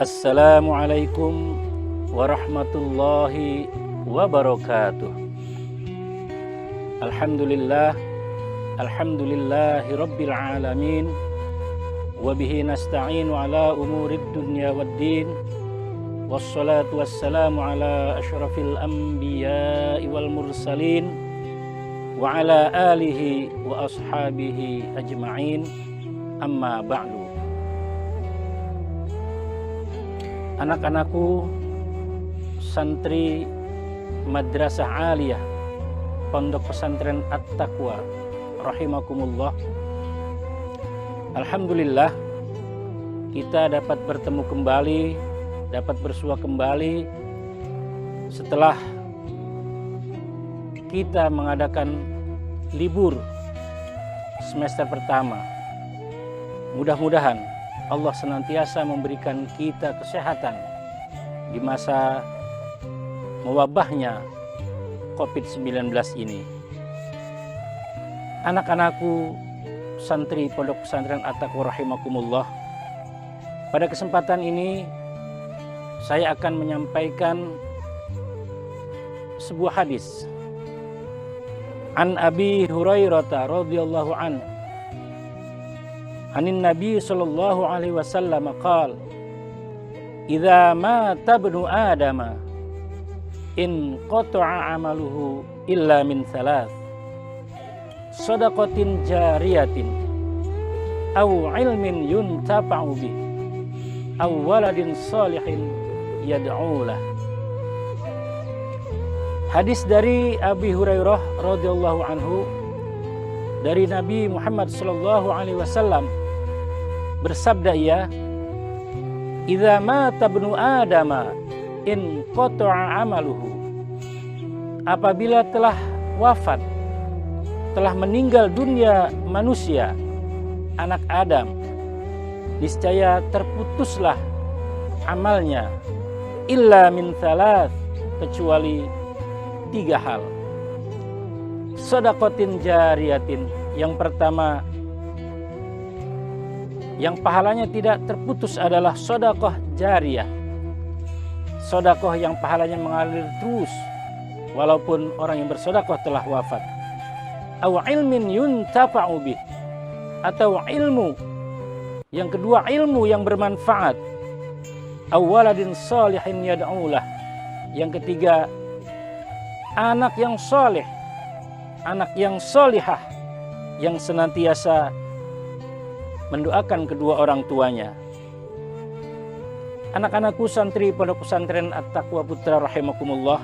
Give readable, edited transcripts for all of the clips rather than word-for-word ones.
Assalamualaikum warahmatullahi wabarakatuh. Alhamdulillah, alhamdulillahi rabbil alamin. Wabihi nasta'inu ala umurid dunya waddin. Wassalatu wassalamu ala ashrafil anbiya'i wal mursalin wa ala alihi wa ashabihi ajma'in. Amma ba'du. Anak-anakku santri Madrasah Aliyah Pondok Pesantren At-Taqwa rahimakumullah. Alhamdulillah kita dapat bertemu kembali, dapat bersua kembali setelah kita mengadakan libur semester pertama. Mudah-mudahan Allah senantiasa memberikan kita kesehatan di masa mewabahnya COVID-19 ini. Anak-anakku santri Pondok Pesantren At-Taqwa rahimakumullah, pada kesempatan ini saya akan menyampaikan sebuah hadis. An Abi Hurairah radhiyallahu anhu Anin Nabi sallallahu alaihi wasallam qala idza mata ibnu adama in qata'a amaluhu illa min thalath shadaqatin jariyatin aw ilmin yuntafa'u bih aw waladin salihin yad'u lah. Hadis dari Abi Hurairah radhiyallahu anhu dari Nabi Muhammad sallallahu alaihi wasallam bersabda ia, idza mata ibnu adama in qata'a amaluhu, apabila telah wafat, telah meninggal dunia manusia, anak Adam, niscaya terputuslah amalnya, illa min thalath, kecuali 3 hal. Shadaqatin jariyatin, yang pertama yang pahalanya tidak terputus adalah sedekah jariyah. Sedekah yang pahalanya mengalir terus walaupun orang yang bersedekah telah wafat. Aw ilmin yuntafa'u bih, atau ilmu. Yang kedua, ilmu yang bermanfaat. Aw waladin salihin yad'ulah. Yang ketiga, anak yang saleh, anak yang salihah yang senantiasa mendoakan kedua orang tuanya. Anak-anakku santri Pondok Pesantren At-Taqwa Putra rahimakumullah,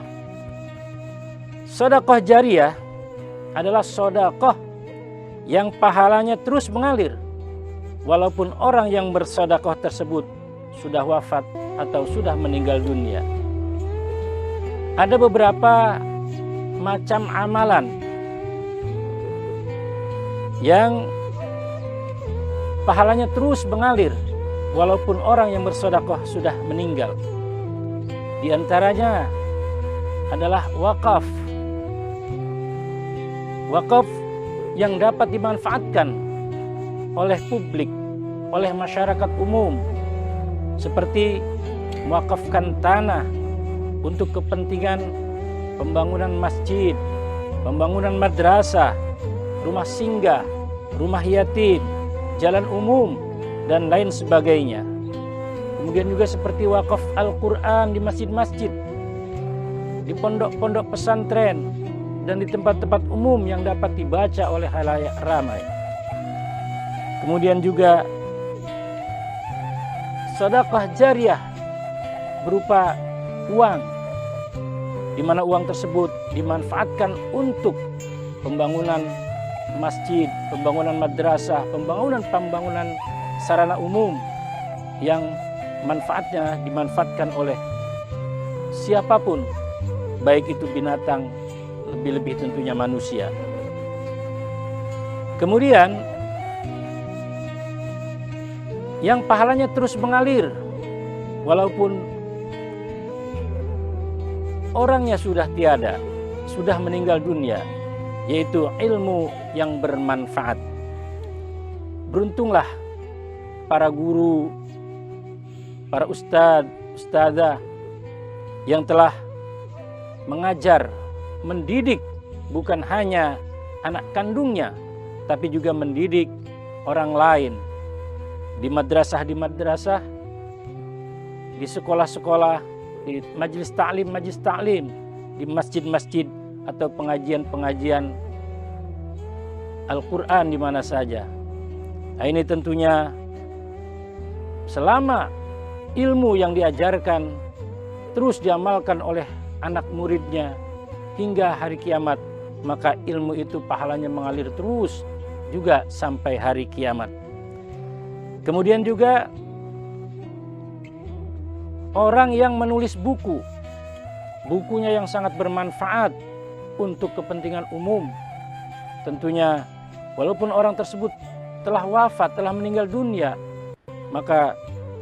sedekah jariyah adalah sedekah yang pahalanya terus mengalir walaupun orang yang bersedekah tersebut sudah wafat atau sudah meninggal dunia. Ada beberapa macam amalan yang pahalanya terus mengalir walaupun orang yang bersedekah sudah meninggal. Di antaranya adalah wakaf. Wakaf yang dapat dimanfaatkan oleh publik, oleh masyarakat umum, seperti mewakafkan tanah untuk kepentingan pembangunan masjid, pembangunan madrasah, rumah singgah, rumah yatim, jalan umum, dan lain sebagainya. Kemudian juga seperti wakaf Al-Quran di masjid-masjid, di pondok-pondok pesantren, dan di tempat-tempat umum yang dapat dibaca oleh khalayak ramai. Kemudian juga sedekah jariyah berupa uang, di mana uang tersebut dimanfaatkan untuk pembangunan masjid, pembangunan madrasah, pembangunan sarana umum yang manfaatnya dimanfaatkan oleh siapapun, baik itu binatang, lebih-lebih tentunya manusia. Kemudian yang pahalanya terus mengalir walaupun orangnya sudah tiada, sudah meninggal dunia, yaitu ilmu yang bermanfaat. Beruntunglah para guru, para ustadz, ustadzah yang telah mengajar, mendidik bukan hanya anak kandungnya, tapi juga mendidik orang lain di madrasah, di sekolah-sekolah, di majelis ta'lim, di masjid-masjid atau pengajian-pengajian Al-Quran di mana saja. Nah, ini tentunya selama ilmu yang diajarkan terus diamalkan oleh anak muridnya hingga hari kiamat, maka ilmu itu pahalanya mengalir terus juga sampai hari kiamat. Kemudian juga orang yang menulis bukunya yang sangat bermanfaat untuk kepentingan umum, tentunya walaupun orang tersebut telah wafat, telah meninggal dunia, maka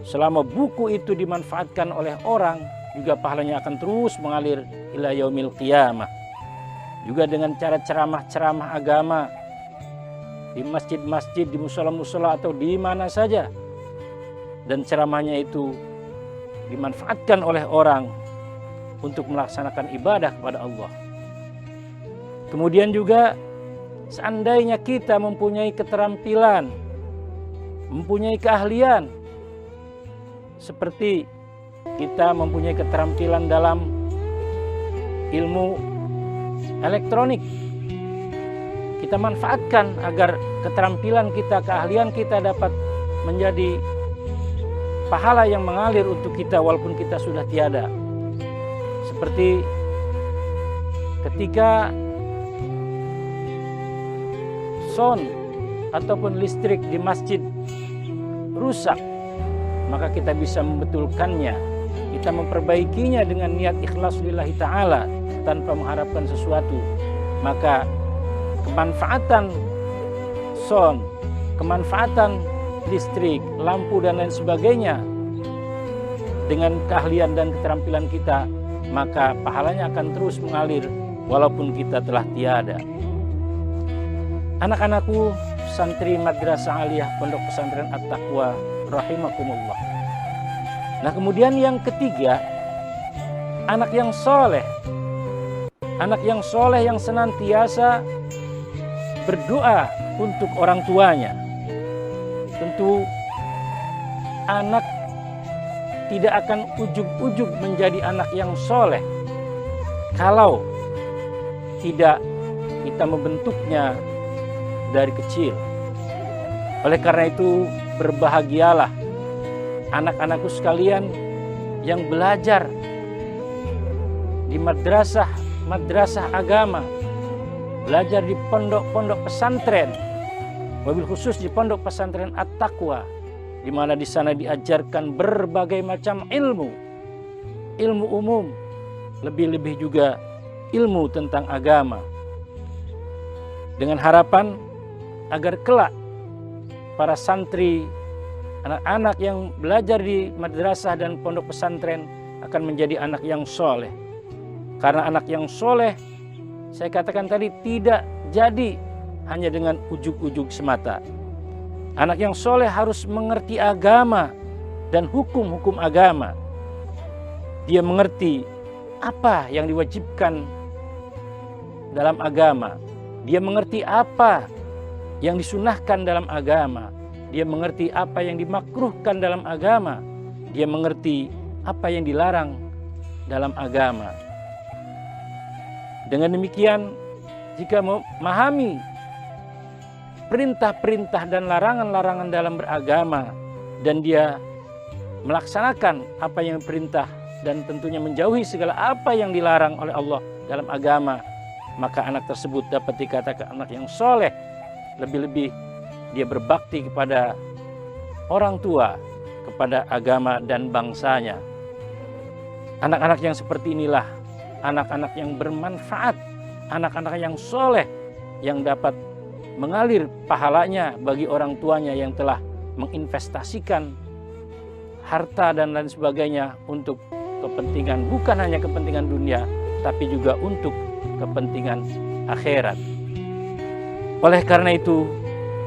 selama buku itu dimanfaatkan oleh orang, juga pahalanya akan terus mengalir ila yaumil qiyamah. Juga dengan cara ceramah-ceramah agama di masjid-masjid, di musola-musola atau di mana saja, dan ceramahnya itu dimanfaatkan oleh orang untuk melaksanakan ibadah kepada Allah. Kemudian juga seandainya kita mempunyai keterampilan, mempunyai keahlian, seperti kita mempunyai keterampilan dalam ilmu elektronik, kita manfaatkan agar keterampilan kita, keahlian kita dapat menjadi pahala yang mengalir untuk kita walaupun kita sudah tiada. Seperti ketika sound ataupun listrik di masjid rusak, maka kita bisa membetulkannya, kita memperbaikinya dengan niat ikhlas lillahi ta'ala tanpa mengharapkan sesuatu. Maka kemanfaatan sound, kemanfaatan listrik, lampu dan lain sebagainya dengan keahlian dan keterampilan kita, maka pahalanya akan terus mengalir walaupun kita telah tiada. Anak-anakku santri Madrasah Aliyah Pondok Pesantren At-Taqwa rahimakumullah. Nah, kemudian yang ketiga, anak yang soleh. Anak yang soleh yang senantiasa berdoa untuk orang tuanya. Tentu anak tidak akan ujug-ujug menjadi anak yang soleh kalau tidak kita membentuknya dari kecil. Oleh karena itu, berbahagialah anak-anakku sekalian yang belajar di madrasah agama, belajar di pondok-pondok pesantren, wabil khusus di Pondok Pesantren At-Taqwa, di mana di sana diajarkan berbagai macam ilmu umum, lebih-lebih juga ilmu tentang agama, dengan harapan agar kelak para santri, anak-anak yang belajar di madrasah dan pondok pesantren akan menjadi anak yang soleh. Karena anak yang soleh, saya katakan tadi, tidak jadi hanya dengan ujug-ujug semata. Anak yang soleh harus mengerti agama dan hukum-hukum agama. Dia mengerti apa yang diwajibkan dalam agama. Dia mengerti apa yang disunahkan dalam agama. Dia mengerti apa yang dimakruhkan dalam agama. Dia mengerti apa yang dilarang dalam agama. Dengan demikian, jika memahami perintah-perintah dan larangan-larangan dalam beragama, dan dia melaksanakan apa yang perintah dan tentunya menjauhi segala apa yang dilarang oleh Allah dalam agama, maka anak tersebut dapat dikatakan anak yang soleh. Lebih-lebih dia berbakti kepada orang tua, kepada agama dan bangsanya. Anak-anak yang seperti inilah anak-anak yang bermanfaat, anak-anak yang soleh, yang dapat mengalir pahalanya bagi orang tuanya yang telah menginvestasikan harta dan lain sebagainya untuk kepentingan, bukan hanya kepentingan dunia, tapi juga untuk kepentingan akhirat. Oleh karena itu,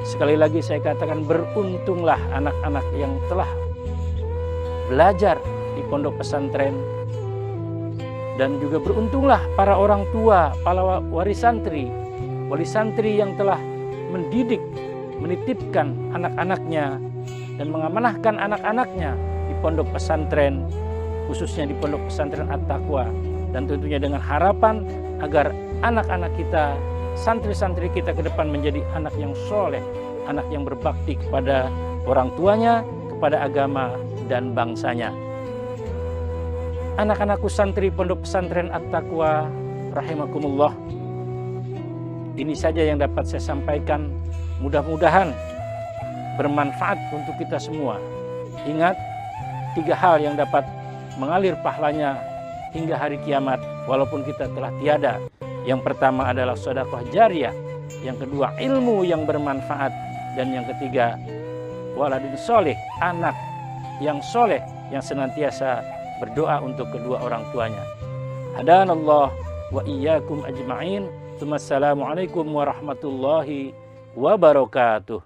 sekali lagi saya katakan, beruntunglah anak-anak yang telah belajar di pondok pesantren. Dan juga beruntunglah para orang tua, para wali santri yang telah mendidik, menitipkan anak-anaknya dan mengamanahkan anak-anaknya di pondok pesantren, khususnya di pondok pesantren At-Taqwa. Dan tentunya dengan harapan agar anak-anak kita, santri-santri kita ke depan menjadi anak yang soleh, anak yang berbakti kepada orang tuanya, kepada agama dan bangsanya. Anak-anakku santri pondok pesantren At-Taqwa rahimakumullah, ini saja yang dapat saya sampaikan. Mudah-mudahan bermanfaat untuk kita semua. Ingat, 3 hal yang dapat mengalir pahalanya hingga hari kiamat walaupun kita telah tiada. Yang pertama adalah sedekah jariyah, yang kedua ilmu yang bermanfaat, dan yang ketiga waladun soleh, anak yang soleh yang senantiasa berdoa untuk kedua orang tuanya. Hadanallah wa iyyakum ajma'in. Assalamualaikum warahmatullahi wabarakatuh.